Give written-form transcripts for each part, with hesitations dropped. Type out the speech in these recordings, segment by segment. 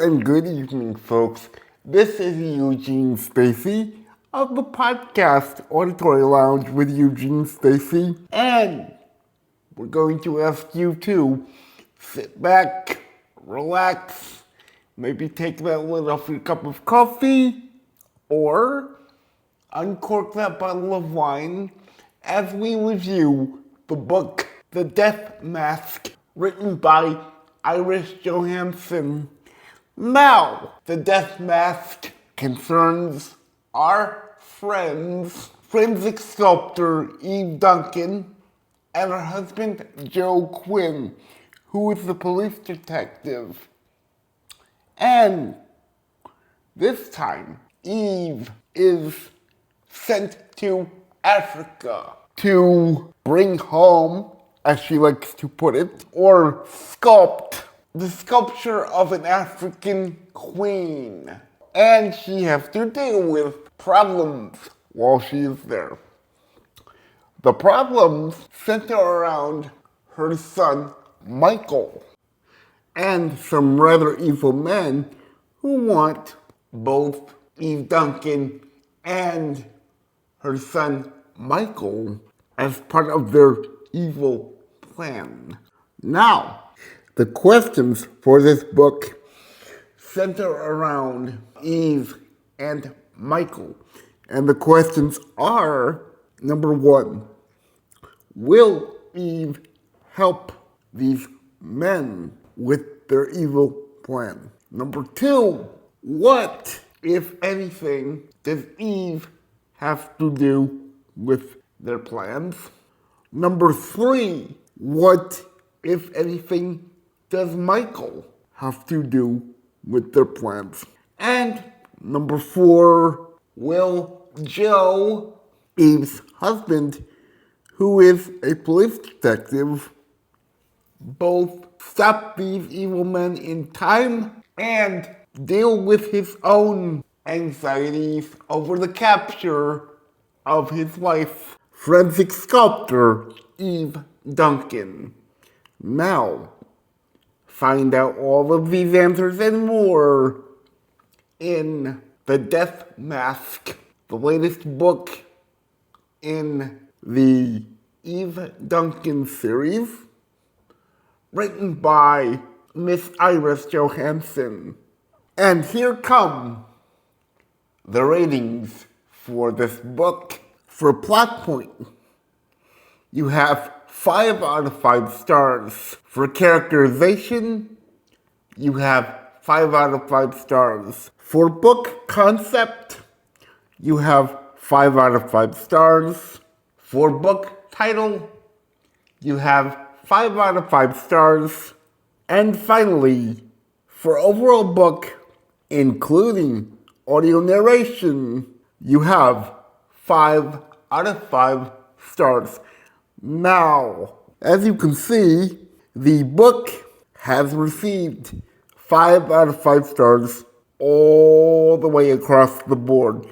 and good evening, folks. This is Eugene Stacy of the podcast Auditory Lounge with Eugene Stacy, and we're going to ask you to sit back, relax, maybe take that lid off your cup of coffee, or uncork that bottle of wine as we review the book The Death Mask, written by Iris Johansson. Now, The Death Mask concerns our forensic sculptor Eve Duncan and her husband Joe Quinn, who is the police detective. And this time, Eve is sent to Africa to bring home, as she likes to put it, or sculpt the sculpture of an African queen. And she has to deal with problems while she is there. The problems center around her son, Michael, and some rather evil men who want both Eve Duncan and her son, Michael, as part of their evil plan. Now, the questions for this book center around Eve and Michael. And the questions are, number one, will Eve help these men with their evil plan? Number two, what, if anything, does Eve have to do with their plans? Number three, what, if anything, does Michael have to do with their plans? And number four, will Joe, Eve's husband, who is a police detective, both stop these evil men in time and deal with his own anxieties over the capture of his wife, forensic sculptor Eve Duncan? Now, find out all of these answers and more in The Death Mask, the latest book in the Eve Duncan series, written by Miss Iris Johansson. And here come the ratings for this book. For plot point, you have 5 out of 5 stars. For characterization, you have 5 out of 5 stars. For book concept, you have 5 out of 5 stars. For book title, you have 5 out of 5 stars. And finally, for overall book, including audio narration, you have 5 out of 5 stars. Now, as you can see, the book has received 5 out of 5 stars all the way across the board.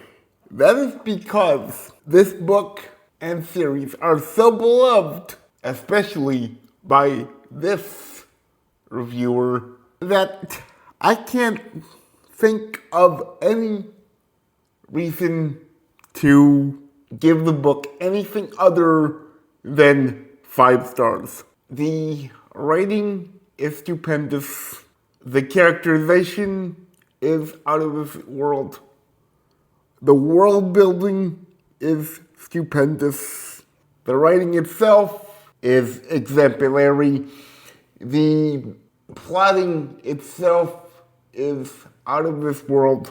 That is because this book and series are so beloved, especially by this reviewer, that I can't think of any reason to give the book anything other than 5 stars. The writing is stupendous. The characterization is out of this world. The world building is stupendous. The writing itself is exemplary. The plotting itself is out of this world.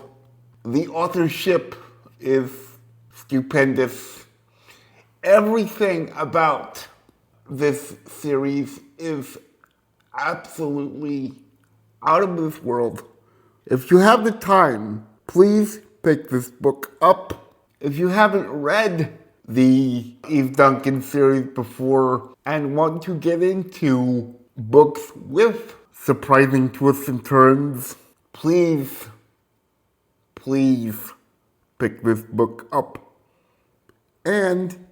The authorship is stupendous. Everything about this series is absolutely out of this world. If you have the time, please pick this book up. If you haven't read the Eve Duncan series before and want to get into books with surprising twists and turns, please pick this book up and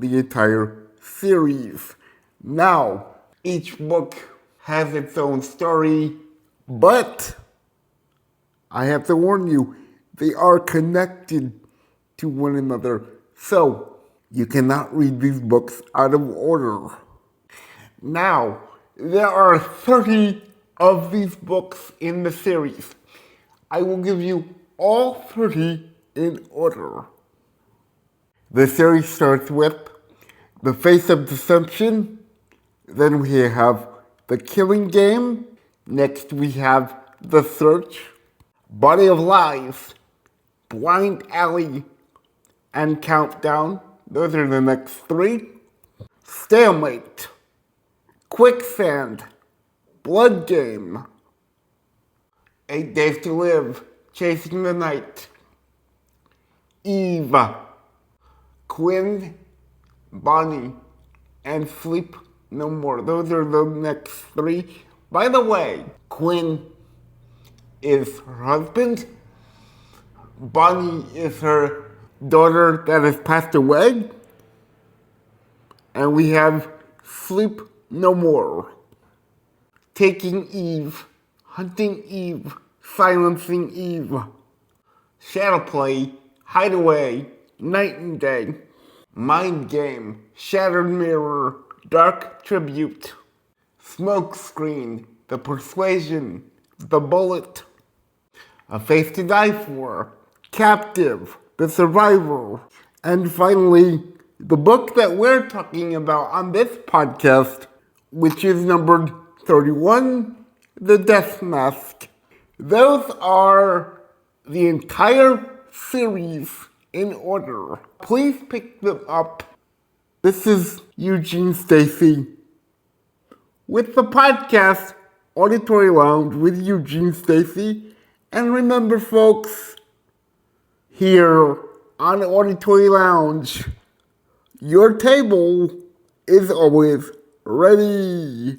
the entire series. Now, each book has its own story, but I have to warn you, they are connected to one another. So, you cannot read these books out of order. Now, there are 30 of these books in the series. I will give you all 30 in order. The series starts with The Face of Deception. Then we have The Killing Game. Next we have The Search, Body of Lies, Blind Alley, and Countdown. Those are the next three. Stalemate, Quicksand, Blood Game, 8 Days to Live, Chasing the Night, Eve, Quinn, Bonnie, and Sleep No More. Those are the next three. By the way, Quinn is her husband. Bonnie is her daughter that has passed away. And we have Sleep No More, Taking Eve, Hunting Eve, Silencing Eve, Shadow Play, Hideaway, Night and Day, Mind Game, Shattered Mirror, Dark Tribute, Smoke Screen, The Persuasion, The Bullet, A Face to Die For, Captive, The Survivor, and finally, the book that we're talking about on this podcast, which is numbered 31, The Death Mask. Those are the entire series in order. Please pick them up. This is Eugene Stacy with the podcast Auditory Lounge with Eugene Stacy. And remember, folks, here on Auditory Lounge, your table is always ready.